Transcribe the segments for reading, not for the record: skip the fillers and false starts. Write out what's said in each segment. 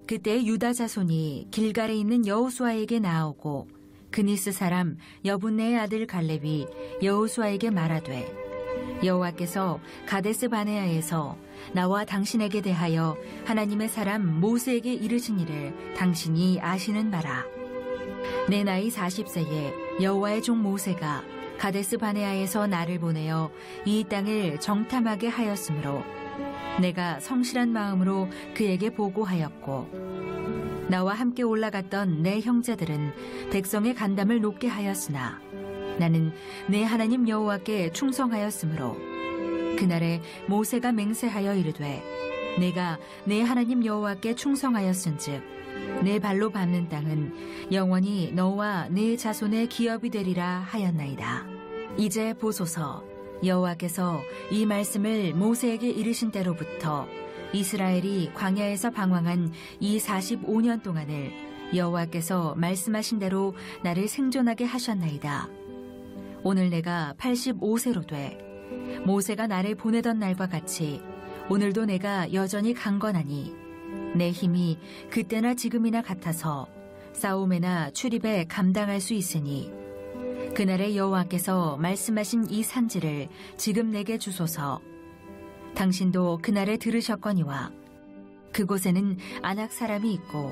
그때 유다 자손이 길갈에 있는 여호수아에게 나아오고 그니스 사람 여분네의 아들 갈렙이 여호수아에게 말하되 여호와께서 가데스 바네아에서 나와 당신에게 대하여 하나님의 사람 모세에게 이르신 일을 당신이 아시는 바라. 내 나이 40세에 여호와의 종 모세가 가데스 바네아에서 나를 보내어 이 땅을 정탐하게 하였으므로 내가 성실한 마음으로 그에게 보고하였고 나와 함께 올라갔던 내 형제들은 백성의 간담을 높게 하였으나 나는 내 하나님 여호와께 충성하였으므로 그날에 모세가 맹세하여 이르되 내가 내 하나님 여호와께 충성하였은즉 내 발로 밟는 땅은 영원히 너와 네 자손의 기업이 되리라 하였나이다. 이제 보소서 여호와께서 이 말씀을 모세에게 이르신 때로부터 이스라엘이 광야에서 방황한 이 45년 동안을 여호와께서 말씀하신 대로 나를 생존하게 하셨나이다. 오늘 내가 85세로 돼 모세가 나를 보내던 날과 같이 오늘도 내가 여전히 강건하니 내 힘이 그때나 지금이나 같아서 싸움에나 출입에 감당할 수 있으니 그날에 여호와께서 말씀하신 이 산지를 지금 내게 주소서. 당신도 그날에 들으셨거니와 그곳에는 아낙 사람이 있고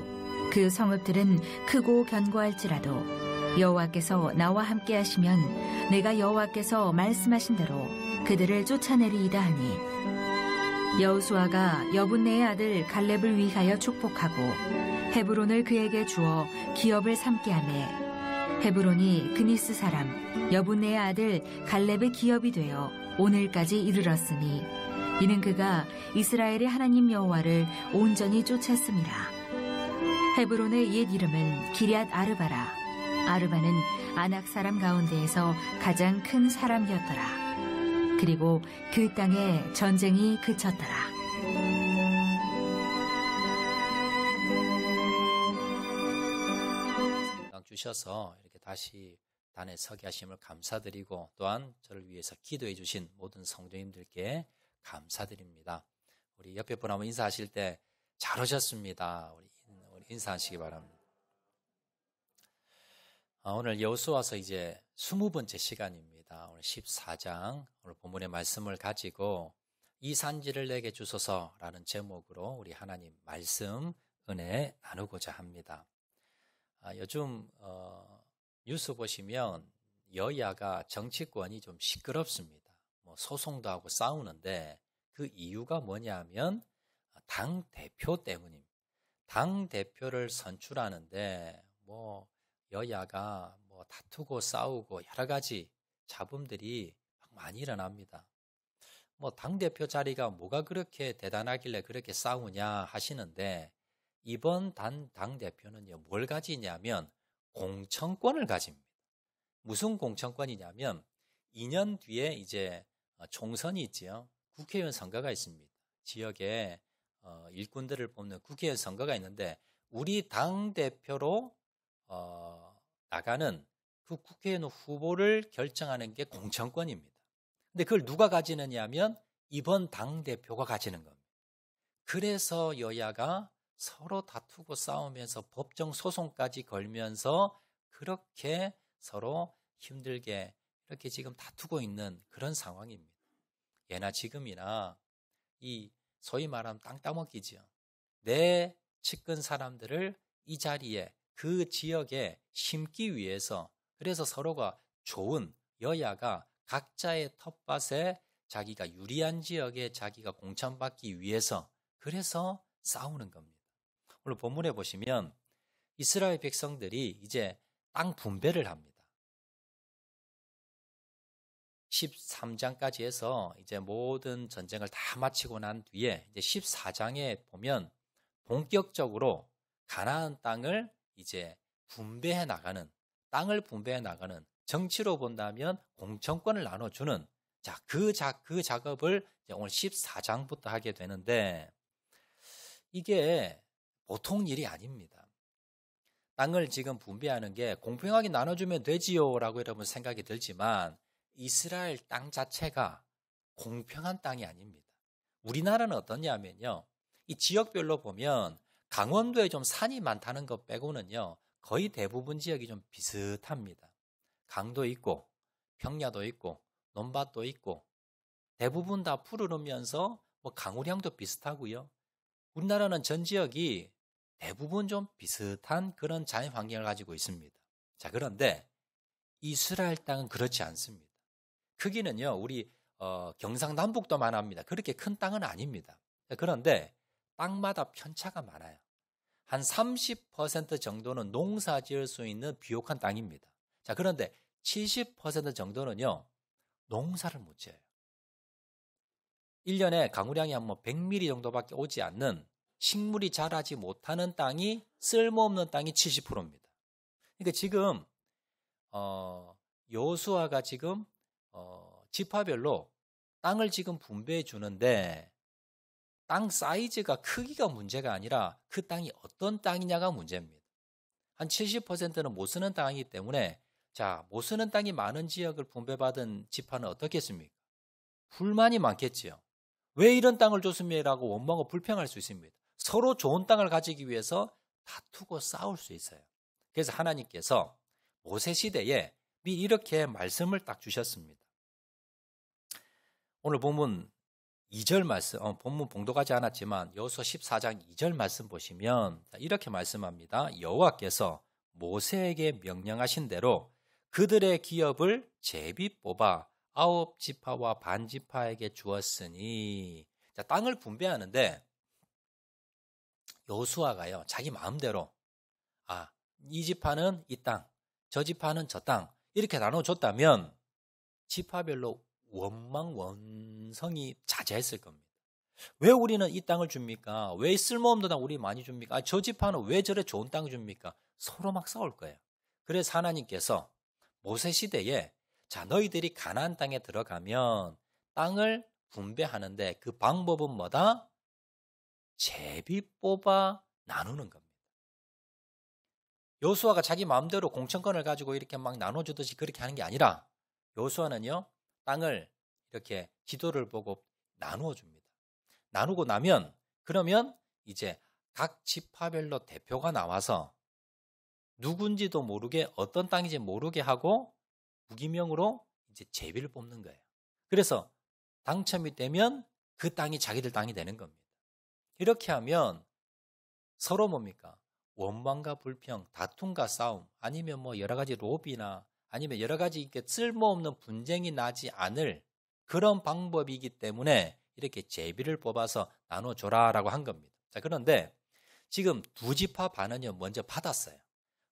그 성읍들은 크고 견고할지라도 여호와께서 나와 함께 하시면 내가 여호와께서 말씀하신 대로 그들을 쫓아내리이다 하니 여호수아가 여분네의 아들 갈렙을 위하여 축복하고 헤브론을 그에게 주어 기업을 삼게 하매 헤브론이 그니스 사람 여분네의 아들 갈렙의 기업이 되어 오늘까지 이르렀으니 이는 그가 이스라엘의 하나님 여호와를 온전히 쫓았음이라. 헤브론의 옛 이름은 기럇 아르바라. 아르바는 아낙 사람 가운데에서 가장 큰 사람이었더라. 그리고 그 땅에 전쟁이 그쳤더라. 주셔서 이렇게 다시 단에 서게 하심을 감사드리고 또한 저를 위해서 기도해 주신 모든 성도님들께 감사드립니다. 우리 옆에 분 한번 인사하실 때 잘 오셨습니다. 우리 인사하시기 바랍니다. 오늘 여호수아서 이제 20번째 시간입니다. 오늘 14장 오늘 본문의 말씀을 가지고 이 산지를 내게 주소서라는 제목으로 우리 하나님 말씀 은혜 나누고자 합니다. 요즘 뉴스 보시면 여야가 정치권이 좀 시끄럽습니다. 소송도 하고 싸우는데 그 이유가 뭐냐면 당 대표 때문입니다. 당 대표를 선출하는데 여야가 다투고 싸우고 여러 가지 잡음들이 많이 일어납니다. 당 대표 자리가 뭐가 그렇게 대단하길래 그렇게 싸우냐 하시는데 이번 당 대표는요 뭘 가지냐면 공천권을 가집니다. 무슨 공천권이냐면 2년 뒤에 이제 총선이 있지요. 국회의원 선거가 있습니다. 지역에 일꾼들을 뽑는 국회의원 선거가 있는데 우리 당 대표로 나가는 그 국회의원 후보를 결정하는 게 공천권입니다. 근데 그걸 누가 가지느냐 하면 이번 당 대표가 가지는 겁니다. 그래서 여야가 서로 다투고 싸우면서 법정 소송까지 걸면서 그렇게 서로 힘들게 이렇게 지금 다투고 있는 그런 상황입니다. 예나 지금이나 이 소위 말하면 땅 따먹기죠. 내 측근 사람들을 이 자리에 그 지역에 심기 위해서 그래서 서로가 좋은 여야가 각자의 텃밭에 자기가 유리한 지역에 자기가 공천받기 위해서 그래서 싸우는 겁니다. 오늘 본문에 보시면 이스라엘 백성들이 이제 땅 분배를 합니다. 13장까지 해서 이제 모든 전쟁을 다 마치고 난 뒤에 이제 14장에 보면 본격적으로 가나안 땅을 이제 땅을 분배해 나가는 정치로 본다면 공천권을 나눠주는 그 작업을 이제 오늘 14장부터 하게 되는데 이게 보통 일이 아닙니다. 땅을 지금 분배하는 게 공평하게 나눠주면 되지요 라고 여러분 생각이 들지만 이스라엘 땅 자체가 공평한 땅이 아닙니다. 우리나라는 어떠냐면요. 이 지역별로 보면 강원도에 좀 산이 많다는 것 빼고는요, 거의 대부분 지역이 좀 비슷합니다. 강도 있고, 평야도 있고, 논밭도 있고, 대부분 다 푸르르면서 뭐 강우량도 비슷하고요. 우리나라는 전 지역이 대부분 좀 비슷한 그런 자연 환경을 가지고 있습니다. 자, 그런데 이스라엘 땅은 그렇지 않습니다. 크기는요, 우리 경상남북도만 합니다. 그렇게 큰 땅은 아닙니다. 그런데 땅마다 편차가 많아요. 한 30% 정도는 농사 지을 수 있는 비옥한 땅입니다. 자, 그런데 70% 정도는요, 농사를 못 지어요. 1년에 강우량이 한 100mm 정도밖에 오지 않는 식물이 자라지 못하는 땅이, 쓸모없는 땅이 70%입니다. 그러니까 지금 여호수아가 지금 지파별로 땅을 지금 분배해 주는데, 땅 사이즈가, 크기가 문제가 아니라 그 땅이 어떤 땅이냐가 문제입니다. 한 70%는 못 쓰는 땅이기 때문에, 자, 못 쓰는 땅이 많은 지역을 분배받은 지파는 어떻겠습니까? 불만이 많겠지요. 왜 이런 땅을 줬습니다라고 원망하고 불평할 수 있습니다. 서로 좋은 땅을 가지기 위해서 다투고 싸울 수 있어요. 그래서 하나님께서 모세 시대에 미리 이렇게 말씀을 딱 주셨습니다. 오늘 본문 2절 말씀, 본문 봉독하지 않았지만 여호수아 14장 2절 말씀 보시면 이렇게 말씀합니다. 여호와께서 모세에게 명령하신 대로 그들의 기업을 제비 뽑아 9지파와 반지파에게 주었으니. 자, 땅을 분배하는데 여호수아가요, 자기 마음대로 이 지파는 이 땅, 저 지파는 저 땅, 이렇게 나눠줬다면 지파별로 원망원성이 자자했을 겁니다. 왜 우리는 이 땅을 줍니까? 왜 쓸모없는 땅 우리 많이 줍니까? 저 지파는 왜 저래 좋은 땅을 줍니까? 서로 막 싸울 거예요. 그래서 하나님께서 모세 시대에, 자, 너희들이 가나안 땅에 들어가면 땅을 분배하는데 그 방법은 뭐다? 제비 뽑아 나누는 겁니다. 여호수아가 자기 마음대로 공천권을 가지고 이렇게 막 나눠주듯이 그렇게 하는 게 아니라, 여호수아는요, 땅을 이렇게 지도를 보고 나누어 줍니다. 나누고 나면, 그러면 이제 각 지파별로 대표가 나와서 누군지도 모르게, 어떤 땅인지 모르게 하고 무기명으로 이제 제비를 뽑는 거예요. 그래서 당첨이 되면 그 땅이 자기들 땅이 되는 겁니다. 이렇게 하면 서로 뭡니까? 원망과 불평, 다툼과 싸움, 아니면 뭐 여러 가지 로비나 아니면 여러 가지 이렇게 쓸모없는 분쟁이 나지 않을 그런 방법이기 때문에 이렇게 제비를 뽑아서 나눠줘라라고 한 겁니다. 자, 그런데 지금 두 지파 반은요, 먼저 받았어요.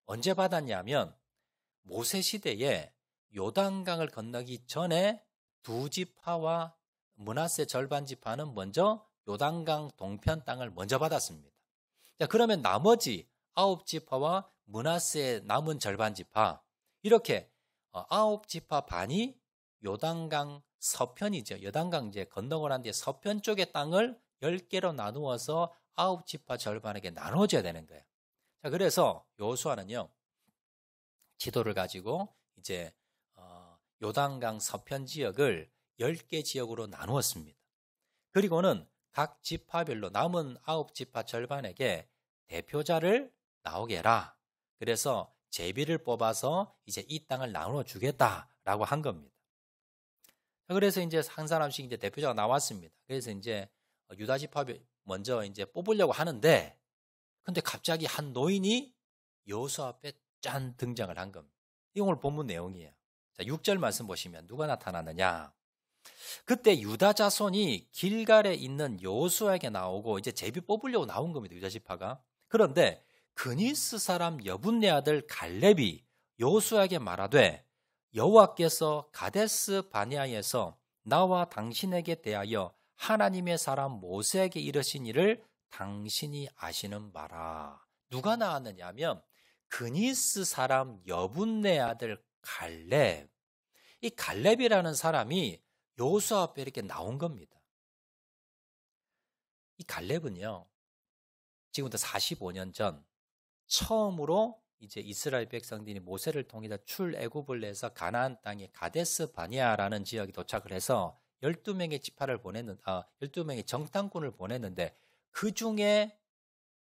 언제 받았냐면 모세 시대에 요단강을 건너기 전에 두 지파와 므낫세 절반 지파는 먼저 요단강 동편 땅을 먼저 받았습니다. 자, 그러면 나머지 9지파와 므낫세의 남은 절반 지파, 이렇게 9지파 반이 요단강 서편이죠. 요단강 이제 건너고 난 뒤에 서편 쪽의 땅을 10개로 나누어서 9지파 절반에게 나눠줘야 되는 거예요. 자, 그래서 여호수아는요, 지도를 가지고 이제 요단강 서편 지역을 10개 지역으로 나누었습니다. 그리고는 각 지파별로 남은 9지파 절반에게 대표자를 나오게 해라. 그래서 제비를 뽑아서 이제 이 땅을 나눠 주겠다라고 한 겁니다. 그래서 이제 한 사람씩 이제 대표자가 나왔습니다. 그래서 이제 유다 지파 먼저 이제 뽑으려고 하는데, 근데 갑자기 한 노인이 여호수아 앞에 짠 등장을 한 겁니다. 이 오늘 본문 내용이에요. 자, 6절 말씀 보시면 누가 나타나느냐? 그때 유다 자손이 길갈에 있는 여호수아에게 나오고 이제 제비 뽑으려고 나온 겁니다. 유다 지파가. 그런데 그니스 사람 여분네 아들 갈렙이 여호수아에게 말하되, 여호와께서 가데스 바네아에서 나와 당신에게 대하여 하나님의 사람 모세에게 이르신 일을 당신이 아시는 바라. 누가 나왔느냐 하면 그니스 사람 여분네 아들 갈렙. 이 갈렙이라는 사람이 여호수아 앞에 이렇게 나온 겁니다. 이 갈렙은요, 지금부터 45년 전 처음으로 이제 이스라엘 백성들이 모세를 통해서 출애굽을 해서 가나안 땅의 가데스 바네아라는 지역에 도착을 해서 12명의 지파를 12명의 정탐꾼을 보냈는데, 그 중에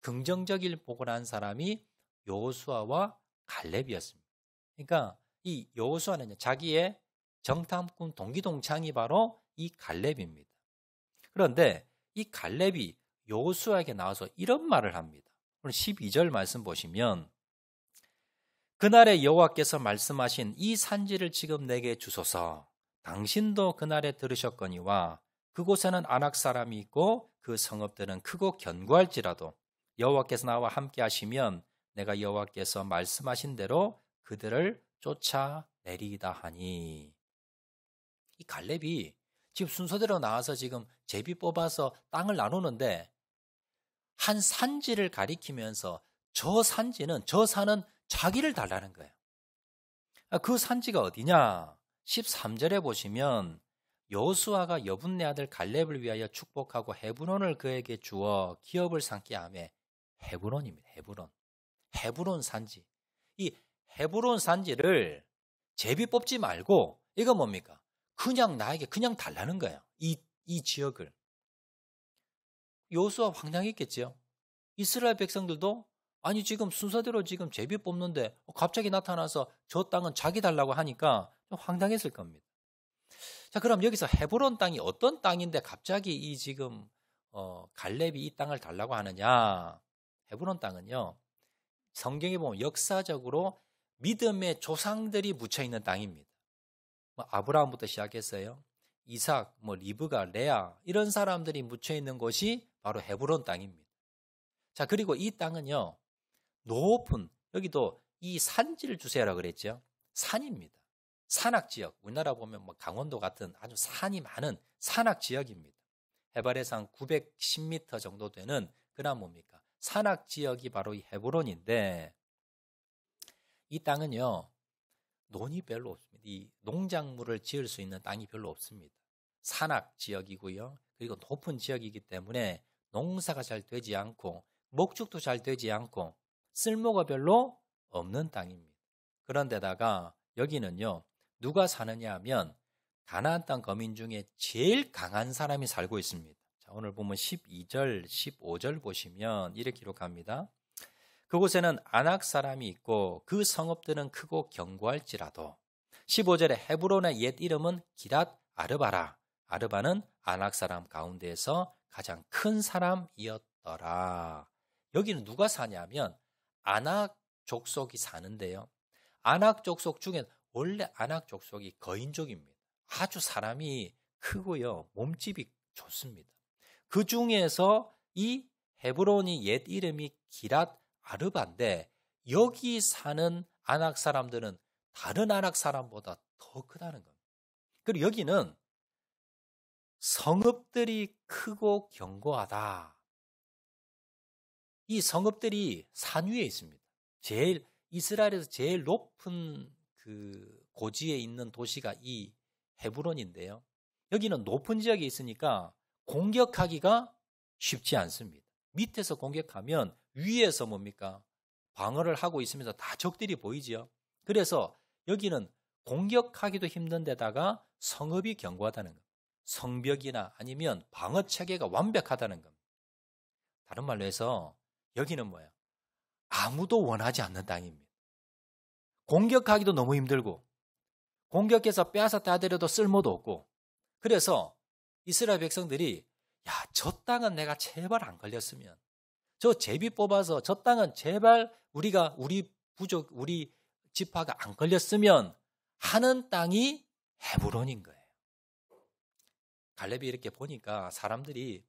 긍정적인 보고를 한 사람이 여호수아와 갈렙이었습니다. 그러니까 이 여호수아는 자기의 정탐꾼 동기동창이 바로 이 갈렙입니다. 그런데 이 갈렙이 여호수아에게 나와서 이런 말을 합니다. 오늘 12절 말씀 보시면 그날에 여호와께서 말씀하신 이 산지를 지금 내게 주소서. 당신도 그날에 들으셨거니와 그곳에는 아낙 사람이 있고 그 성읍들은 크고 견고할지라도 여호와께서 나와 함께 하시면 내가 여호와께서 말씀하신 대로 그들을 쫓아내리이다 하니. 이 갈렙이 지금 순서대로 나와서 지금 제비 뽑아서 땅을 나누는데 한 산지를 가리키면서 저 산지는 저 산은 자기를 달라는 거예요. 그 산지가 어디냐? 13절에 보시면 여호수아가 여분네 아들 갈렙을 위하여 축복하고 헤브론을 그에게 주어 기업을 삼게 하매 헤브론입니다. 헤브론 산지. 이 헤브론 산지를 제비 뽑지 말고 이거 뭡니까? 그냥 나에게 그냥 달라는 거예요. 이 지역을. 여호수아 황당했겠죠. 이스라엘 백성들도 아니 지금 순서대로 지금 제비 뽑는데 갑자기 나타나서 저 땅은 자기 달라고 하니까 좀 황당했을 겁니다. 자, 그럼 여기서 헤브론 땅이 어떤 땅인데 갑자기 이 지금 갈렙이 이 땅을 달라고 하느냐? 헤브론 땅은요. 성경에 보면 역사적으로 믿음의 조상들이 묻혀 있는 땅입니다. 아브라함부터 시작했어요. 이삭, 리브가, 레아 이런 사람들이 묻혀 있는 곳이 바로 헤브론 땅입니다. 자, 그리고 이 땅은요. 높은 여기도 이 산지를 주세요라고 그랬죠. 산입니다. 산악 지역. 우리나라 보면 강원도 같은 아주 산이 많은 산악 지역입니다. 해발해상 910m 정도 되는 그런 뭡니까? 산악 지역이 바로 이 헤브론인데 이 땅은요. 논이 별로 없습니다. 이 농작물을 지을 수 있는 땅이 별로 없습니다. 산악 지역이고요. 그리고 높은 지역이기 때문에 농사가 잘 되지 않고 목축도 잘 되지 않고 쓸모가 별로 없는 땅입니다. 그런데다가 여기는요. 누가 사느냐 하면 가나안 땅 거민 중에 제일 강한 사람이 살고 있습니다. 자, 오늘 보면 12절, 15절 보시면 이렇게 기록합니다. 그곳에는 아낙 사람이 있고 그 성읍들은 크고 견고할지라도 15절에 헤브론의 옛 이름은 기랏 아르바라. 아르바는 아낙 사람 가운데에서 가장 큰 사람이었더라. 여기는 누가 사냐면 아낙 족속이 사는데요. 아낙 족속 중에 원래 아낙 족속이 거인족입니다. 아주 사람이 크고요. 몸집이 좋습니다. 그 중에서 이 헤브론이 옛 이름이 기랏 아르바인데 여기 사는 아낙 사람들은 다른 아낙 사람보다 더 크다는 겁니다. 그리고 여기는 성읍들이 크고 견고하다. 이 성읍들이 산 위에 있습니다. 이스라엘에서 제일 높은 그 고지에 있는 도시가 이 헤브론인데요. 여기는 높은 지역에 있으니까 공격하기가 쉽지 않습니다. 밑에서 공격하면 위에서 뭡니까? 방어를 하고 있으면서 다 적들이 보이죠. 그래서 여기는 공격하기도 힘든 데다가 성읍이 견고하다는 겁니다. 성벽이나 아니면 방어 체계가 완벽하다는 겁니다. 다른 말로 해서 여기는 뭐예요? 아무도 원하지 않는 땅입니다. 공격하기도 너무 힘들고 공격해서 빼앗았다 하더라도 쓸모도 없고 그래서 이스라엘 백성들이 저 땅은 내가 제발 안 걸렸으면 저 제비 뽑아서 저 땅은 제발 우리 부족, 우리 지파가 안 걸렸으면 하는 땅이 헤브론인 거예요. 갈렙이 이렇게 보니까 사람들이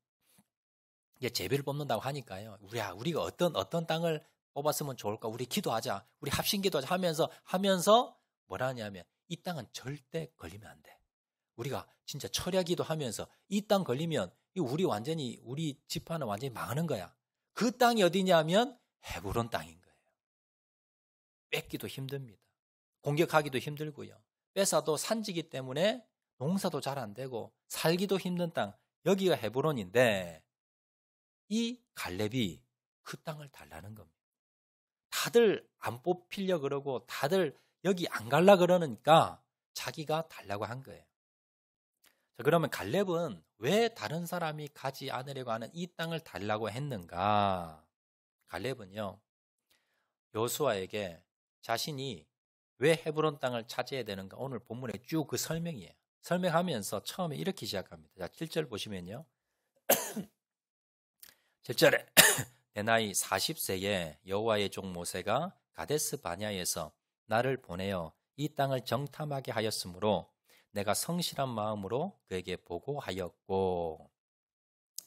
이제 제비를 뽑는다고 하니까요. 우리가 어떤 땅을 뽑았으면 좋을까? 우리 기도하자. 우리 합심 기도하자 하면서 뭐라 하냐면 이 땅은 절대 걸리면 안 돼. 우리가 진짜 철야 기도하면서 이 땅 걸리면 우리 지파는 완전히 망하는 거야. 그 땅이 어디냐면 헤브론 땅인 거예요. 뺏기도 힘듭니다. 공격하기도 힘들고요. 뺏어도 산지기 때문에 농사도 잘 안 되고 살기도 힘든 땅. 여기가 헤브론인데 이 갈렙이 그 땅을 달라는 겁니다. 다들 안 뽑히려 그러고 다들 여기 안 갈라 그러니까 자기가 달라고 한 거예요. 자, 그러면 갈렙은 왜 다른 사람이 가지 않으려고 하는 이 땅을 달라고 했는가? 갈렙은요, 여호수아에게 자신이 왜 헤브론 땅을 차지해야 되는가 오늘 본문에 쭉 그 설명이에요. 설명하면서 처음에 이렇게 시작합니다. 자, 7절 보시면요. 7절에 내 나이 40세에 여호와의 종 모세가 가데스 바냐에서 나를 보내어 이 땅을 정탐하게 하였으므로 내가 성실한 마음으로 그에게 보고하였고.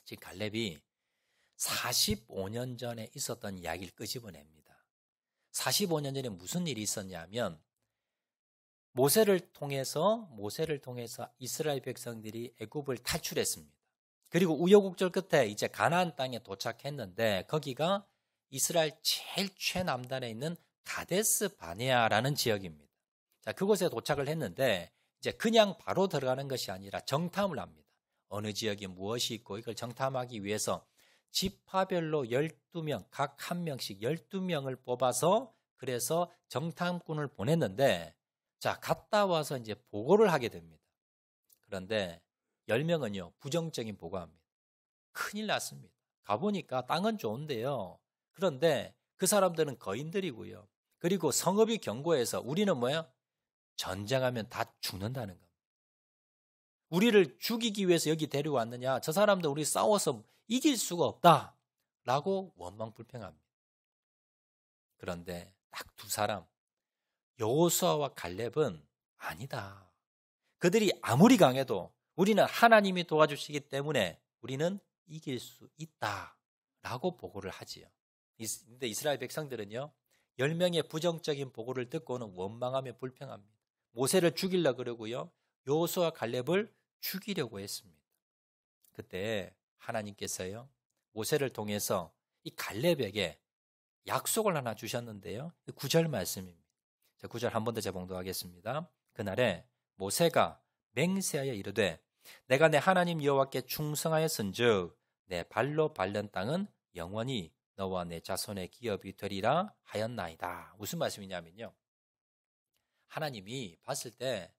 지금 갈렙이 45년 전에 있었던 이야기를 끄집어냅니다. 45년 전에 무슨 일이 있었냐면 모세를 통해서 이스라엘 백성들이 애굽을 탈출했습니다. 그리고 우여곡절 끝에 이제 가나안 땅에 도착했는데 거기가 이스라엘 제일 최남단에 있는 가데스 바네아라는 지역입니다. 자, 그곳에 도착을 했는데 이제 그냥 바로 들어가는 것이 아니라 정탐을 합니다. 어느 지역에 무엇이 있고 이걸 정탐하기 위해서 지파별로 12명, 각 한 명씩 12명을 뽑아서 그래서 정탐꾼을 보냈는데 자, 갔다 와서 이제 보고를 하게 됩니다. 그런데 10명은요, 부정적인 보고합니다. 큰일 났습니다. 가보니까 땅은 좋은데요. 그런데 그 사람들은 거인들이고요. 그리고 성읍이 견고해서 우리는 뭐예요? 전쟁하면 다 죽는다는 겁니다. 우리를 죽이기 위해서 여기 데려왔느냐? 저 사람들 우리 싸워서 이길 수가 없다. 라고 원망불평합니다. 그런데 딱 두 사람, 여호수아와 갈렙은 아니다. 그들이 아무리 강해도 우리는 하나님이 도와주시기 때문에 우리는 이길 수 있다. 라고 보고를 하지요. 근데 이스라엘 백성들은요, 10명의 부정적인 보고를 듣고는 원망하며 불평합니다. 모세를 죽이려고 그러고요, 여호수아와 갈렙을 죽이려고 했습니다. 그때 하나님께서요, 모세를 통해서 이 갈렙에게 약속을 하나 주셨는데요. 9절 말씀입니다. 자, 9절 한 번 더 재봉독하겠습니다. 그날에 모세가 맹세하여 이르되 내가 내 하나님 여호와께 충성하였은즉 내 발로 밟는 땅은 영원히 너와 내 자손의 기업이 되리라 하였나이다. 무슨 말씀이냐면요, 하나님이 봤을 때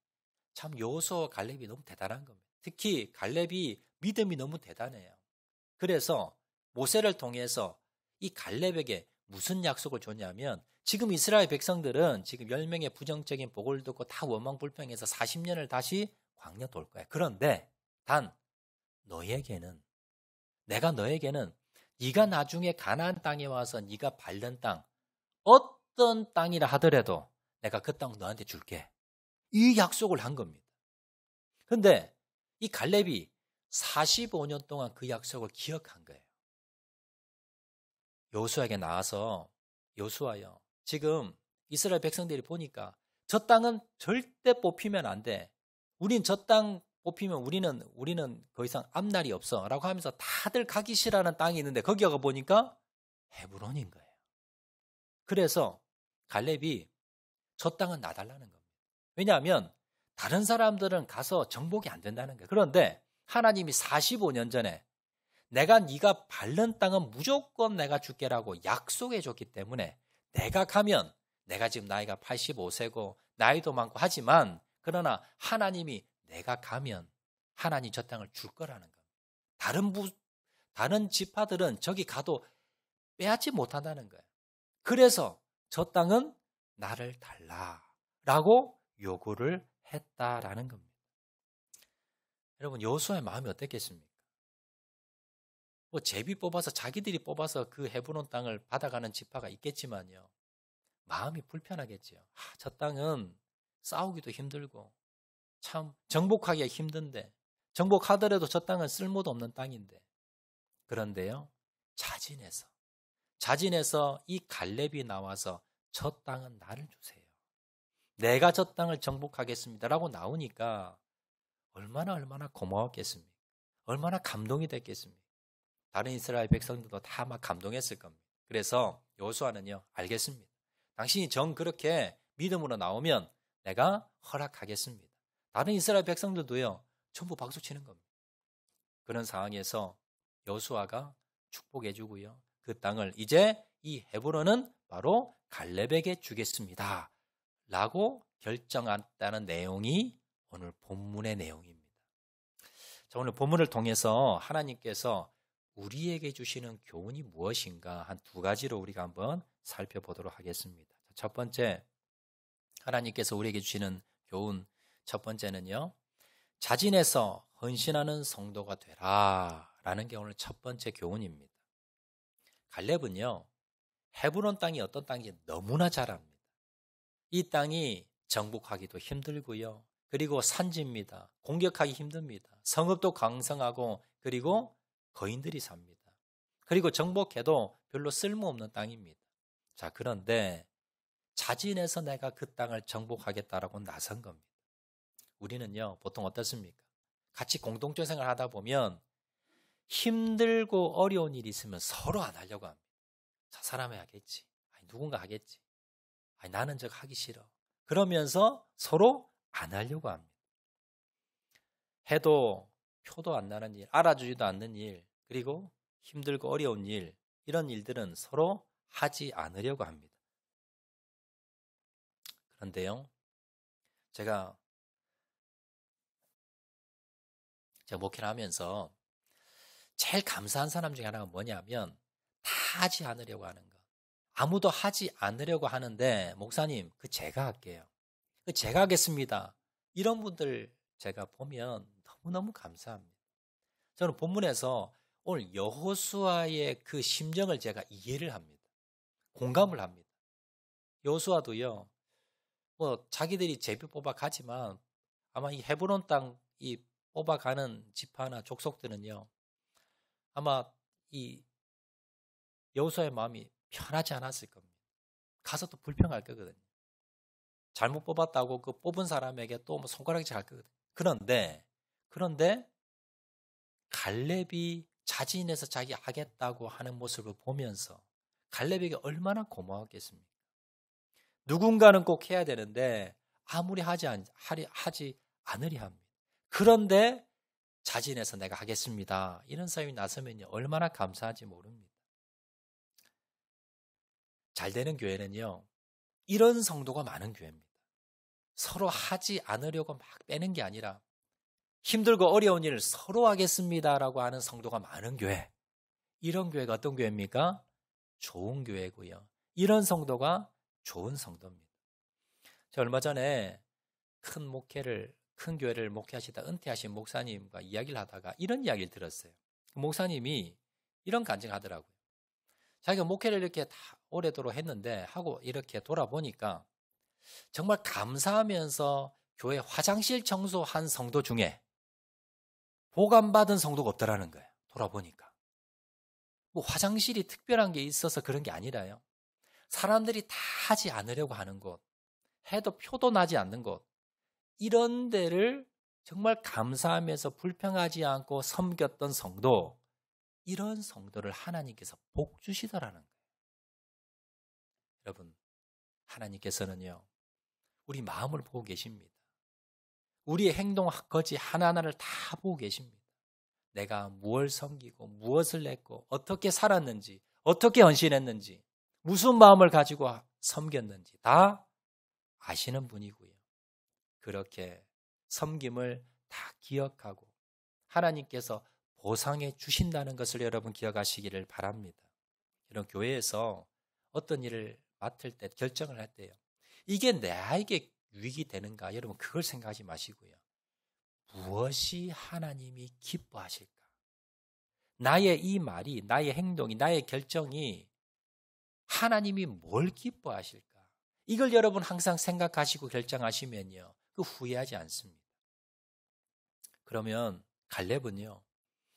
참 여호수아와 갈렙이 너무 대단한 겁니다. 특히 갈렙이 믿음이 너무 대단해요. 그래서 모세를 통해서 이 갈렙에게 무슨 약속을 줬냐면 지금 이스라엘 백성들은 지금 10명의 부정적인 보고를 듣고 다 원망불평해서 40년을 다시 광야 돌 거야. 그런데 단 너에게는, 내가 너에게는 네가 나중에 가나안 땅에 와서 네가 밟는 땅, 어떤 땅이라 하더라도 내가 그 땅 너한테 줄게. 이 약속을 한 겁니다. 그런데 이 갈렙이 45년 동안 그 약속을 기억한 거예요. 여호수아에게 나와서 여호수아요, 지금 이스라엘 백성들이 보니까 저 땅은 절대 뽑히면 안 돼. 우린 저 땅 뽑히면 우리는 더 이상 앞날이 없어. 라고 하면서 다들 가기 싫어하는 땅이 있는데 거기 가 보니까 헤브론인 거예요. 그래서 갈렙이 저 땅은 놔달라는 겁니다. 왜냐하면 다른 사람들은 가서 정복이 안 된다는 거예요. 그런데 하나님이 45년 전에 내가 네가 밟는 땅은 무조건 내가 줄게라고 약속해 줬기 때문에 내가 가면, 내가 지금 나이가 85세고 나이도 많고 하지만 그러나 하나님이 내가 가면 하나님 저 땅을 줄 거라는 겁니다. 다른 지파들은 저기 가도 빼앗지 못한다는 거예요. 그래서 저 땅은 나를 달라라고 요구를 했다라는 겁니다. 여러분, 여호수아의 마음이 어땠겠습니까? 뭐 제비 뽑아서 자기들이 뽑아서 그 헤브론 땅을 받아가는 지파가 있겠지만요, 마음이 불편하겠죠. 저 땅은 싸우기도 힘들고 참 정복하기가 힘든데, 정복하더라도 저 땅은 쓸모도 없는 땅인데. 그런데요, 자진해서 이 갈렙이 나와서 저 땅은 나를 주세요. 내가 저 땅을 정복하겠습니다라고 나오니까 얼마나 고마웠겠습니까? 얼마나 감동이 됐겠습니까? 다른 이스라엘 백성들도 다 막 감동했을 겁니다. 그래서 여호수아는요, 알겠습니다. 당신이 정 그렇게 믿음으로 나오면 내가 허락하겠습니다. 다른 이스라엘 백성들도요, 전부 박수치는 겁니다. 그런 상황에서 여호수아가 축복해 주고요, 그 땅을 이제 이 헤브론은 바로 갈렙에게 주겠습니다 라고 결정했다는 내용이 오늘 본문의 내용입니다. 자, 오늘 본문을 통해서 하나님께서 우리에게 주시는 교훈이 무엇인가 한 두 가지로 우리가 한번 살펴보도록 하겠습니다. 첫 번째, 하나님께서 우리에게 주시는 교훈 첫 번째는요, 자진해서 헌신하는 성도가 되라 라는 게 오늘 첫 번째 교훈입니다. 갈렙은요, 헤브론 땅이 어떤 땅인지 너무나 잘 압니다. 이 땅이 정복하기도 힘들고요, 그리고 산지입니다. 공격하기 힘듭니다. 성읍도 강성하고 그리고 거인들이 삽니다. 그리고 정복해도 별로 쓸모없는 땅입니다. 자, 그런데 자진해서 내가 그 땅을 정복하겠다라고 나선 겁니다. 우리는요, 보통 어떻습니까? 같이 공동체 생활 하다 보면 힘들고 어려운 일이 있으면 서로 안 하려고 합니다. 저 사람이 하겠지. 아니, 누군가 하겠지. 아니, 나는 저거 하기 싫어. 그러면서 서로 안 하려고 합니다. 해도 표도 안 나는 일, 알아주지도 않는 일, 그리고 힘들고 어려운 일, 이런 일들은 서로 하지 않으려고 합니다. 그런데요, 제가 목회를 하면서 제일 감사한 사람 중에 하나가 뭐냐면 다 하지 않으려고 하는 것. 아무도 하지 않으려고 하는데 목사님, 그 제가 할게요. 그 제가 하겠습니다. 이런 분들 제가 보면 너무너무 감사합니다. 저는 본문에서 오늘 여호수아의 그 심정을 제가 이해를 합니다. 공감을 합니다. 여호수아도요, 뭐 자기들이 제비 뽑아가지만 아마 이 헤브론 땅 이 뽑아가는 지파나 족속들은요, 아마 이 여호수아의 마음이 편하지 않았을 겁니다. 가서 또 불평할 거거든요. 잘못 뽑았다고 그 뽑은 사람에게 또 뭐 손가락질 할 거거든요. 그런데 갈렙이 자진해서 자기 하겠다고 하는 모습을 보면서 갈렙에게 얼마나 고마웠겠습니까? 누군가는 꼭 해야 되는데 아무리 하지 않으려 합니다. 그런데 자진해서 내가 하겠습니다. 이런 사람이 나서면요, 얼마나 감사한지 모릅니다. 잘 되는 교회는요, 이런 성도가 많은 교회입니다. 서로 하지 않으려고 막 빼는 게 아니라 힘들고 어려운 일을 서로 하겠습니다라고 하는 성도가 많은 교회. 이런 교회가 어떤 교회입니까? 좋은 교회고요. 이런 성도가 좋은 성도입니다. 제가 얼마 전에 큰 교회를 목회하시다 은퇴하신 목사님과 이야기를 하다가 이런 이야기를 들었어요. 목사님이 이런 간증을 하더라고요. 자기가 목회를 이렇게 다 오래도록 했는데 하고 이렇게 돌아보니까 정말 감사하면서 교회 화장실 청소한 성도 중에 보감받은 성도가 없더라는 거예요. 돌아보니까. 뭐 화장실이 특별한 게 있어서 그런 게 아니라요, 사람들이 다 하지 않으려고 하는 곳, 해도 표도 나지 않는 곳, 이런 데를 정말 감사하면서 불평하지 않고 섬겼던 성도, 이런 성도를 하나님께서 복 주시더라는 거예요. 여러분, 하나님께서는요, 우리 마음을 보고 계십니다. 우리의 행동 거지 하나하나를 다 보고 계십니다. 내가 무엇을 섬기고 무엇을 했고 어떻게 살았는지, 어떻게 헌신했는지, 무슨 마음을 가지고 섬겼는지 다 아시는 분이고요. 그렇게 섬김을 다 기억하고 하나님께서 보상해 주신다는 것을 여러분 기억하시기를 바랍니다. 이런 교회에서 어떤 일을 맡을 때, 결정을 할 때요, 이게 나에게 유익이 되는가, 여러분 그걸 생각하지 마시고요, 무엇이 하나님이 기뻐하실까? 나의 이 말이, 나의 행동이, 나의 결정이 하나님이 뭘 기뻐하실까? 이걸 여러분 항상 생각하시고 결정하시면요, 그 후회하지 않습니다. 그러면 갈렙은요,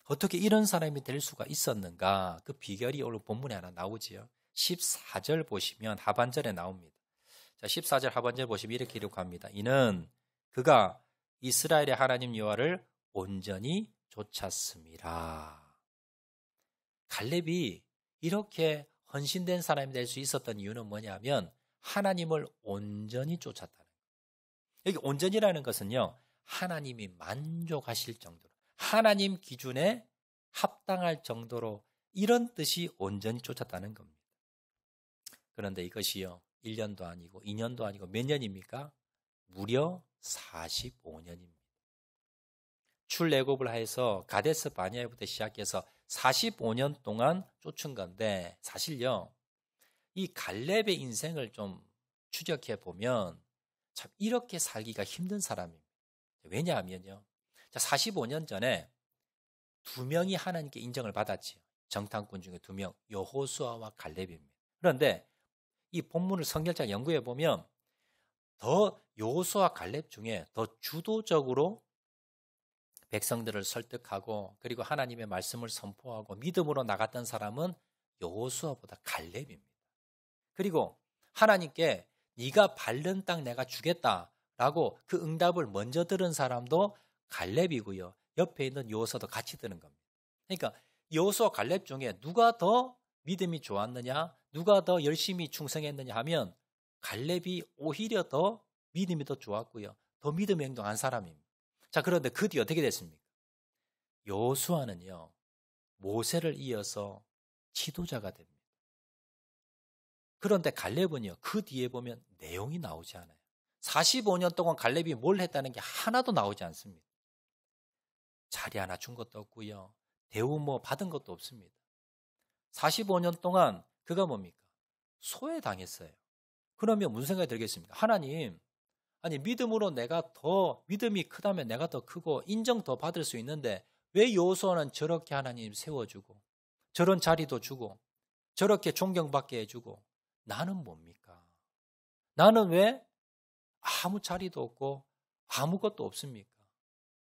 어떻게 이런 사람이 될 수가 있었는가? 그 비결이 오늘 본문에 하나 나오지요. 14절 보시면 하반절에 나옵니다. 자, 14절 하반절 보시면 이렇게 기록합니다. 이는 그가 이스라엘의 하나님 여호와를 온전히 쫓았습니다. 갈렙이 이렇게 헌신된 사람이 될 수 있었던 이유는 뭐냐면 하나님을 온전히 쫓았다는 거예요. 여기 온전이라는 것은요, 하나님이 만족하실 정도로, 하나님 기준에 합당할 정도로, 이런 뜻이 온전히 쫓았다는 겁니다. 그런데 이것이요, 1년도 아니고 2년도 아니고 몇 년입니까? 무려 45년입니다. 출애굽을 해서 가데스 바네아부터 시작해서 45년 동안 쫓은 건데 사실요. 이 갈렙의 인생을 좀 추적해 보면 참 이렇게 살기가 힘든 사람입니다. 왜냐하면요. 자, 45년 전에 두 명이 하나님께 인정을 받았지요. 정탐꾼 중에 두 명, 여호수아와 갈렙입니다. 그런데 이 본문을 성결자 연구해 보면 더 여호수아 갈렙 중에 더 주도적으로 백성들을 설득하고 그리고 하나님의 말씀을 선포하고 믿음으로 나갔던 사람은 여호수아보다 갈렙입니다. 그리고 하나님께 네가 밟는 땅 내가 주겠다라고 그 응답을 먼저 들은 사람도 갈렙이고요. 옆에 있는 여호수아도 같이 드는 겁니다. 그러니까 여호수아 갈렙 중에 누가 더 믿음이 좋았느냐, 누가 더 열심히 충성했느냐 하면 갈렙이 오히려 더 믿음이 더 좋았고요. 더 믿음의 행동한 사람입니다. 자, 그런데 그 뒤 어떻게 됐습니까? 여호수아는요. 모세를 이어서 지도자가 됩니다. 그런데 갈렙은요. 그 뒤에 보면 내용이 나오지 않아요. 45년 동안 갈렙이 뭘 했다는 게 하나도 나오지 않습니다. 자리 하나 준 것도 없고요. 대우 뭐 받은 것도 없습니다. 45년 동안 그가 뭡니까? 소외당했어요. 그러면 무슨 생각이 들겠습니까? 하나님, 아니 믿음으로 내가 더 믿음이 크다면 내가 더 크고 인정 더 받을 수 있는데 왜 여호수아는 저렇게 하나님 세워주고 저런 자리도 주고 저렇게 존경받게 해주고 나는 뭡니까? 나는 왜 아무 자리도 없고 아무것도 없습니까?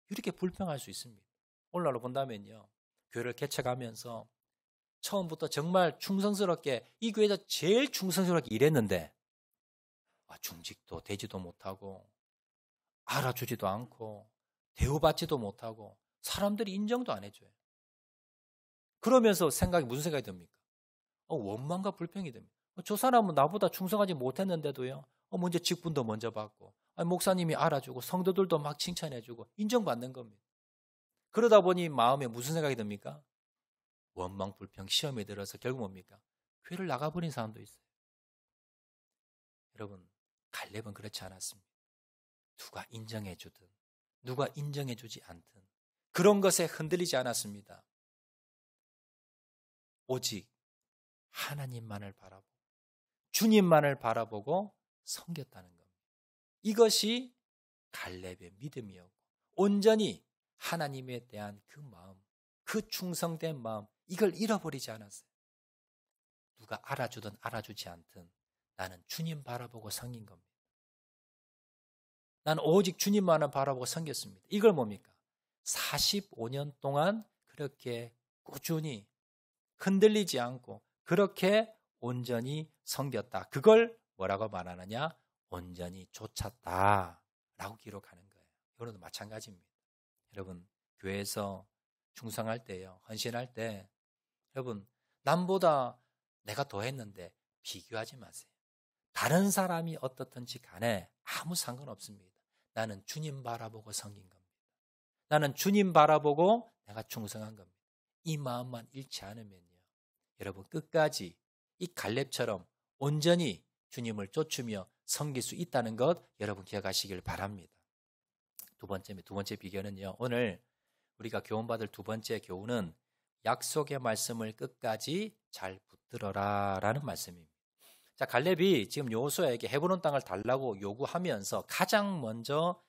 이렇게 불평할 수 있습니다. 오늘날로 본다면요. 교회를 개척하면서 처음부터 정말 충성스럽게 이 교회에서 제일 충성스럽게 일했는데 중직도 되지도 못하고 알아주지도 않고 대우받지도 못하고 사람들이 인정도 안 해줘요. 그러면서 무슨 생각이 듭니까? 원망과 불평이 됩니다. 저 사람은 나보다 충성하지 못했는데도요. 먼저 직분도 먼저 받고 목사님이 알아주고 성도들도 막 칭찬해주고 인정받는 겁니다. 그러다 보니 마음에 무슨 생각이 듭니까? 원망, 불평, 시험에 들어서 결국 뭡니까? 교회를 나가버린 사람도 있어요. 여러분, 갈렙은 그렇지 않았습니다. 누가 인정해주든 누가 인정해주지 않든 그런 것에 흔들리지 않았습니다. 오직 하나님만을 바라보고 주님만을 바라보고 섬겼다는 겁니다. 이것이 갈렙의 믿음이었고 온전히 하나님에 대한 그 마음, 그 충성된 마음 이걸 잃어버리지 않았어요. 누가 알아주든 알아주지 않든 나는 주님 바라보고 섬긴 겁니다. 나는 오직 주님만을 바라보고 섬겼습니다. 이걸 뭡니까? 45년 동안 그렇게 꾸준히 흔들리지 않고 그렇게 온전히 섬겼다. 그걸 뭐라고 말하느냐? 온전히 좇았다라고 기록하는 거예요. 여러분도 마찬가지입니다. 여러분 교회에서 충성할 때요, 헌신할 때 여러분 남보다 내가 더 했는데 비교하지 마세요. 다른 사람이 어떻든지 간에 아무 상관없습니다. 나는 주님 바라보고 섬긴 겁니다. 나는 주님 바라보고 내가 충성한 겁니다. 이 마음만 잃지 않으면요. 여러분 끝까지 이 갈렙처럼 온전히 주님을 쫓으며 섬길 수 있다는 것 여러분 기억하시길 바랍니다. 두 번째 비결은요. 오늘 우리가 교훈받을 두 번째 교훈은 약속의 말씀을 끝까지 잘 붙들어라 라는 말씀입니다. 자, 갈렙이 지금 여호수아에게 헤브론 땅을 달라고 요구하면서 가장 먼저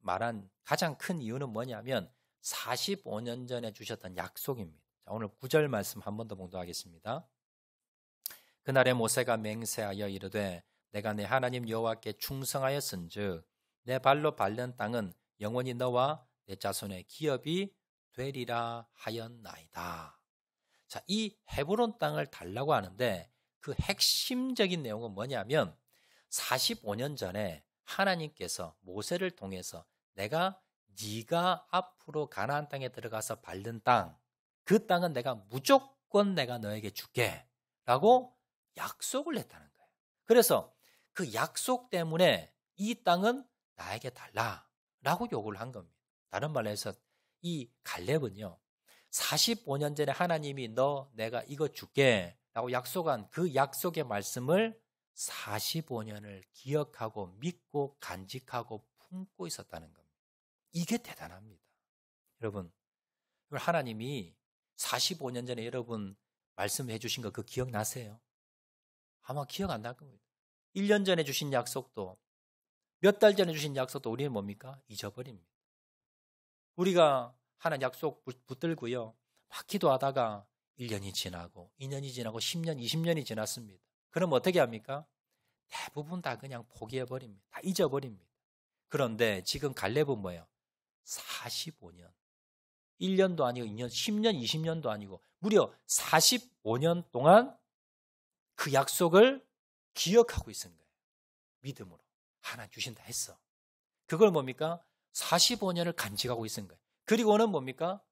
말한 가장 큰 이유는 뭐냐면 45년 전에 주셨던 약속입니다. 자, 오늘 9절 말씀 한 번 더 봉독하겠습니다. 그날에 모세가 맹세하여 이르되 내가 내 하나님 여호와께 충성하였은즉 내 발로 밟는 땅은 영원히 너와 내 자손의 기업이 되리라 하였나이다. 자, 이 헤브론 땅을 달라고 하는데 그 핵심적인 내용은 뭐냐면 45년 전에 하나님께서 모세를 통해서 내가 네가 앞으로 가나안 땅에 들어가서 밟는 땅, 그 땅은 내가 무조건 내가 너에게 줄게 라고 약속을 했다는 거예요. 그래서 그 약속 때문에 이 땅은 나에게 달라라고 요구를 한 겁니다. 다른 말로 해서 이 갈렙은요 45년 전에 하나님이 내가 이거 줄게 라고 약속한 그 약속의 말씀을 45년을 기억하고 믿고 간직하고 품고 있었다는 겁니다. 이게 대단합니다. 여러분, 하나님이 45년 전에 여러분 말씀해 주신 거 그 기억나세요? 아마 기억 안 날 겁니다. 1년 전에 주신 약속도, 몇 달 전에 주신 약속도 우리는 뭡니까? 잊어버립니다. 우리가 하나님 약속 붙들고요, 막 기도하다가 1년이 지나고 2년이 지나고 10년, 20년이 지났습니다. 그럼 어떻게 합니까? 대부분 다 그냥 포기해버립니다. 다 잊어버립니다. 그런데 지금 갈렙은 뭐예요? 45년. 1년도 아니고 2년, 10년, 20년도 아니고 무려 45년 동안 그 약속을 기억하고 있는 거예요. 믿음으로. 하나 주신다 했어. 그걸 뭡니까? 45년을 간직하고 있는 거예요. 그리고는 뭡니까?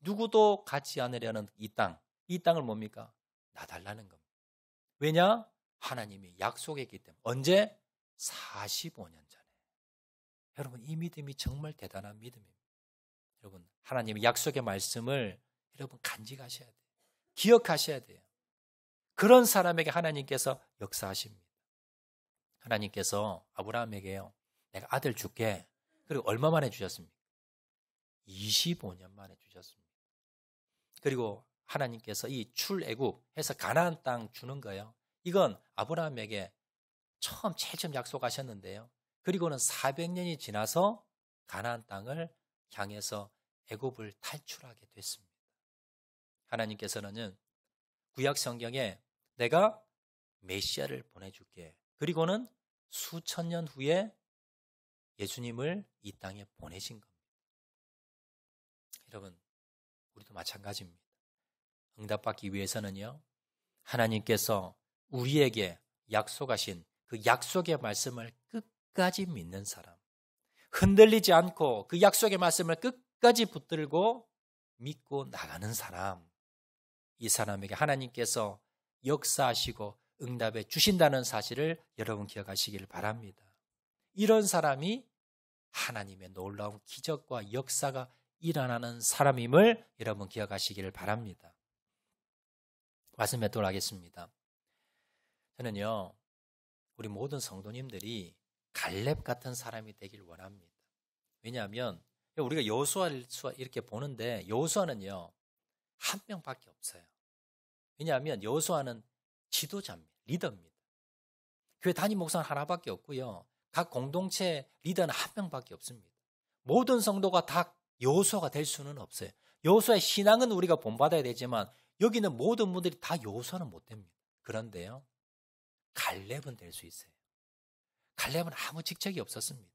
누구도 갖지 않으려는 이 땅을 뭡니까? 놔달라는 겁니다. 왜냐? 하나님이 약속했기 때문에. 언제? 45년 전에. 여러분, 이 믿음이 정말 대단한 믿음입니다. 여러분, 하나님의 약속의 말씀을 여러분 간직하셔야 돼요. 기억하셔야 돼요. 그런 사람에게 하나님께서 역사하십니다. 하나님께서 아브라함에게요, 내가 아들 줄게. 그리고 얼마 만에 주셨습니까? 25년 만에 주셨습니다. 그리고 하나님께서 이 출애굽 해서 가나안 땅 주는 거예요. 이건 아브라함에게 제일 처음 약속하셨는데요. 그리고는 400년이 지나서 가나안 땅을 향해서 애굽을 탈출하게 됐습니다. 하나님께서는 구약 성경에 내가 메시아를 보내줄게. 그리고는 수천 년 후에 예수님을 이 땅에 보내신 겁니다. 여러분, 우리도 마찬가지입니다. 응답받기 위해서는요, 하나님께서 우리에게 약속하신 그 약속의 말씀을 끝까지 믿는 사람, 흔들리지 않고 그 약속의 말씀을 끝까지 붙들고 믿고 나가는 사람, 이 사람에게 하나님께서 역사하시고 응답해 주신다는 사실을 여러분 기억하시기를 바랍니다. 이런 사람이 하나님의 놀라운 기적과 역사가 일어나는 사람임을 여러분 기억하시기를 바랍니다. 말씀 맺도록 하겠습니다. 저는요, 우리 모든 성도님들이 갈렙 같은 사람이 되길 원합니다. 왜냐하면 우리가 여호수아를 이렇게 보는데 여호수아는요, 한 명밖에 없어요. 왜냐하면 여호수아는 지도자입니다. 리더입니다. 교회 담임 목사는 하나밖에 없고요. 각 공동체 리더는 한 명밖에 없습니다. 모든 성도가 다 여호수아가 될 수는 없어요. 여호수아의 신앙은 우리가 본받아야 되지만 여기는 모든 분들이 다 여호수아는 못 됩니다. 그런데요, 갈렙은 될 수 있어요. 갈렙은 아무 직책이 없었습니다.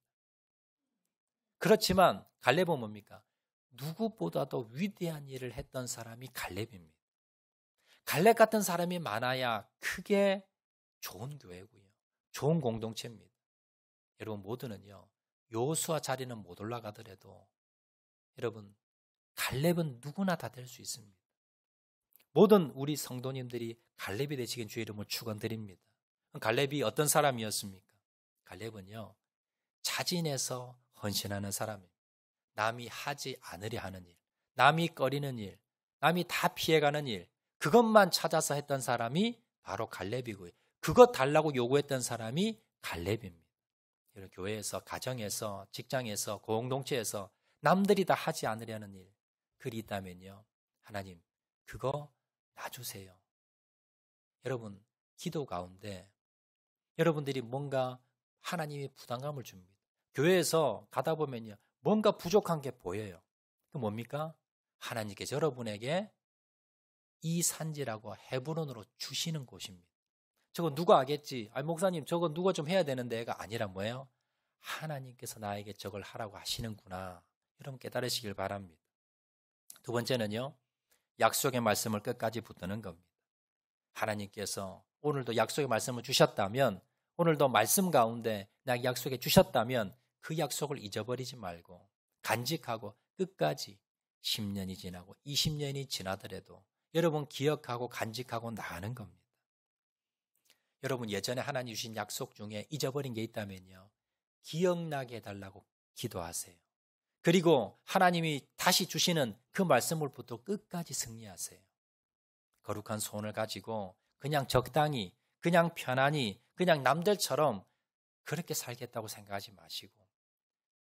그렇지만 갈렙은 뭡니까? 누구보다도 위대한 일을 했던 사람이 갈렙입니다. 갈렙 같은 사람이 많아야 크게 좋은 교회고요, 좋은 공동체입니다. 여러분 모두는요, 여호수아 자리는 못 올라가더라도 여러분 갈렙은 누구나 다 될 수 있습니다. 모든 우리 성도님들이 갈렙이 되시긴 주의 이름으로 축원드립니다. 갈렙이 어떤 사람이었습니까? 갈렙은요, 자진해서 헌신하는 사람입니다. 남이 하지 않으려 하는 일, 남이 꺼리는 일, 남이 다 피해가는 일, 그것만 찾아서 했던 사람이 바로 갈렙이고요. 그것 달라고 요구했던 사람이 갈렙입니다. 여러분, 교회에서, 가정에서, 직장에서, 공동체에서 남들이 다 하지 않으려는 일, 글이 있다면요, 하나님 그거 놔주세요. 여러분, 기도 가운데 여러분들이 뭔가 하나님이 부담감을 줍니다. 교회에서 가다 보면요, 뭔가 부족한 게 보여요. 그 뭡니까? 하나님께서 여러분에게 이 산지라고 헤브론으로 주시는 곳입니다. 저거 누가 하겠지? 아니 목사님 저거 누가 좀 해야 되는데가 아니라 뭐예요? 하나님께서 나에게 저걸 하라고 하시는구나. 여러분 깨달으시길 바랍니다. 두 번째는요, 약속의 말씀을 끝까지 붙드는 겁니다. 하나님께서 오늘도 약속의 말씀을 주셨다면, 오늘도 말씀 가운데 나에게 약속해 주셨다면 그 약속을 잊어버리지 말고 간직하고 끝까지 10년이 지나고 20년이 지나더라도 여러분 기억하고 간직하고 나가는 겁니다. 여러분 예전에 하나님 주신 약속 중에 잊어버린 게 있다면요, 기억나게 해달라고 기도하세요. 그리고 하나님이 다시 주시는 그 말씀을 붙들고 끝까지 승리하세요. 거룩한 손을 가지고 그냥 적당히, 그냥 편안히, 그냥 남들처럼 그렇게 살겠다고 생각하지 마시고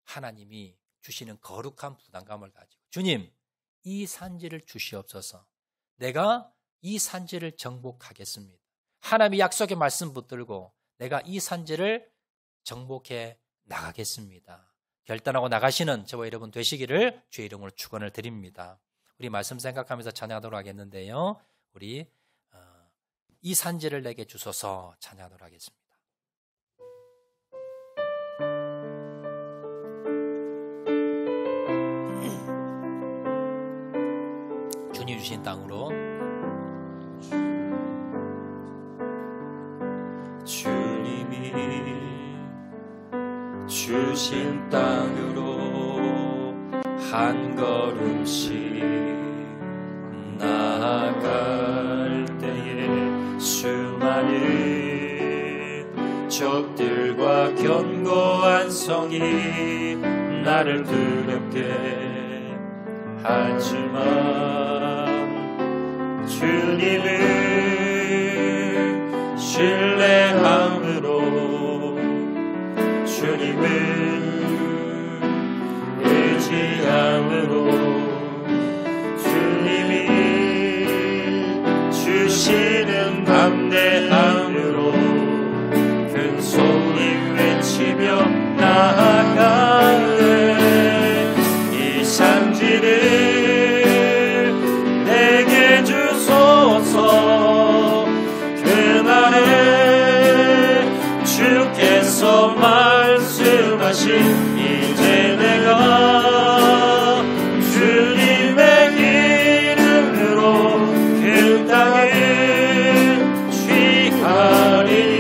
하나님이 주시는 거룩한 부담감을 가지고 주님 이 산지를 주시옵소서. 내가 이 산지를 정복하겠습니다. 하나님의 약속의 말씀 붙들고 내가 이 산지를 정복해 나가겠습니다. 결단하고 나가시는 저와 여러분 되시기를 주의 이름으로 축원을 드립니다. 우리 말씀 생각하면서 찬양하도록 하겠는데요. 우리 이 산지를 내게 주소서 찬양하도록 하겠습니다. 주님 주신 땅으로, 주님이 주신 땅으로 한 걸음씩 나아갈 때에 수많은 적들과 견고한 성이 나를 두렵게 하지만 주님을 신뢰함으로, 주님을 의지함으로, 주님이 주시는 담대함으로 큰 소리 외치며 나아가네. 이 산지를 내게 주소서. 그날에 주께서 말씀하신 이제 내가 주님의 이름으로 그 땅을 취하리니.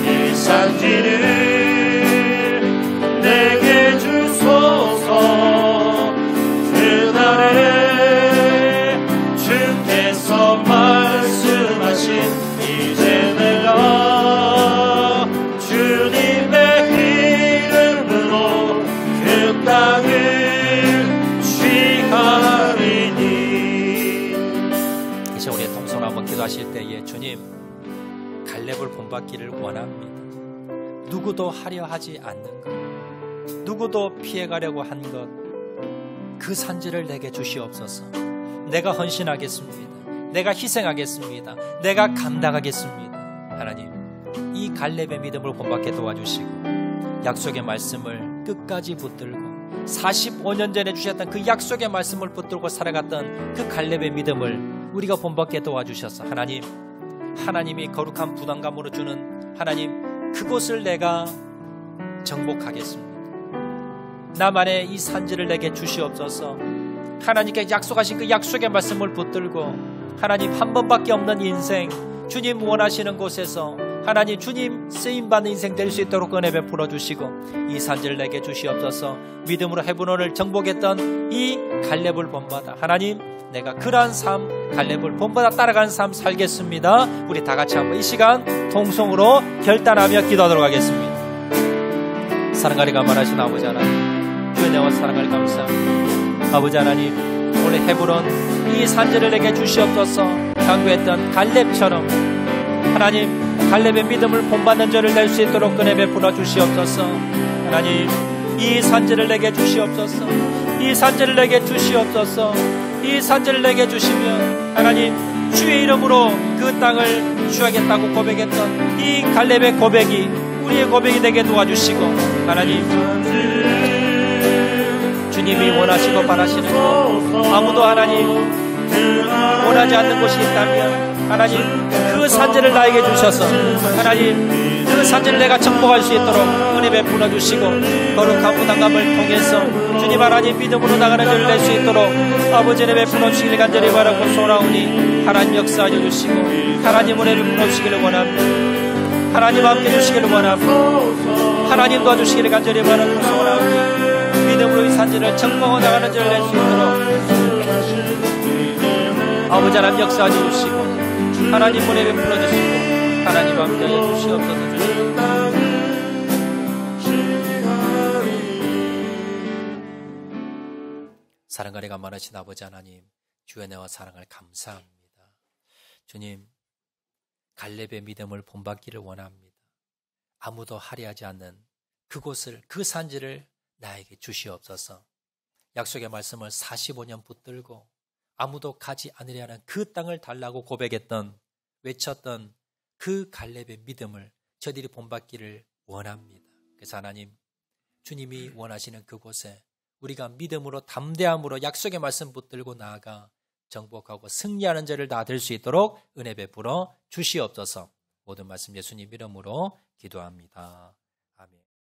이 산지를 내게 주소서. 그날에 주께서 말씀하신 이제 내가 주님의 이름으로 그 땅을 취하리니. 이제 우리 동선 한번 기도하실 때에 주님, 갈렙을 본받기를 원합니다. 누구도 하려 하지 않는 것, 누구도 피해가려고 한 것, 그 산지를 내게 주시옵소서. 내가 헌신하겠습니다. 내가 희생하겠습니다. 내가 감당하겠습니다. 하나님, 이 갈렙의 믿음을 본받게 도와주시고 약속의 말씀을 끝까지 붙들고 45년 전에 주셨던 그 약속의 말씀을 붙들고 살아갔던 그 갈렙의 믿음을 우리가 본받게 도와주셔서 하나님, 하나님이 거룩한 부담감으로 주는 하나님, 그곳을 내가 정복하겠습니다. 나만의 이 산지를 내게 주시옵소서. 하나님께 약속하신 그 약속의 말씀을 붙들고 하나님, 한 번밖에 없는 인생, 주님 원하시는 곳에서 하나님, 주님 쓰임받는 인생 될 수 있도록 은혜 베풀어 주시고 이 산지를 내게 주시옵소서. 믿음으로 헤브론을 정복했던 이 갈렙을 본받아 하나님, 내가 그러한 삶, 갈렙을 본받아 따라가는 삶 살겠습니다. 우리 다 같이 한번 이 시간 통성으로 결단하며 기도하도록 하겠습니다. 사랑하리 감사하신 아버지 하나님, 주의 내와 사랑을 감사합니다. 아버지 하나님, 오늘 헤브론 이 산지를 내게 주시옵소서. 강구했던 갈렙처럼 하나님, 갈렙의 믿음을 본받는 저를 낼 수 있도록 은혜 베풀어 주시옵소서. 하나님, 이 산지를 내게 주시옵소서. 이 산지를 내게 주시옵소서. 이 산지를 내게 주시면 하나님, 주의 이름으로 그 땅을 취하겠다고 고백했던 이 갈렙의 고백이 우리의 고백이 되게 도와주시고 하나님, 주님이 원하시고 바라시는 것, 아무도 하나님 원하지 않는 곳이 있다면 하나님, 그 산지를 나에게 주셔서 하나님, 그 산지를 내가 정복할 수 있도록 은혜 베풀어 주시고 거룩한 부담감을 통해서 주님 하나님 믿음으로 나가는 저를 낼 수 있도록 아버지 은혜 베풀어 주시길 간절히 바라고 소원하오니 하나님 역사하여 주시고 하나님 은혜를 부어주시기를 원합니다. 하나님 함께 해주시기를 원하고 하나님 도와주시기를 간절히 바라고 소원하오니 믿음으로 이 산지를 정복하고 나가는 저를 낼 수 있도록 아버지 하나님 역사하여 주시고 하나님 은혜 베풀어 주시고 하나님 함께 하여 주시옵소서. 주님 사랑가리 감만하신 아버지 하나님, 주의 은혜와 사랑을 감사합니다. 주님, 갈렙의 믿음을 본받기를 원합니다. 아무도 할애하지 않는 그곳을, 그 산지를 나에게 주시옵소서. 약속의 말씀을 45년 붙들고 아무도 가지 않으려는 그 땅을 달라고 고백했던, 외쳤던 그 갈렙의 믿음을 저들이 본받기를 원합니다. 그래서 하나님, 주님이 원하시는 그곳에 우리가 믿음으로 담대함으로 약속의 말씀 붙들고 나아가 정복하고 승리하는 자를 다 될 수 있도록 은혜 베풀어 주시옵소서. 모든 말씀 예수님 이름으로 기도합니다. 아멘.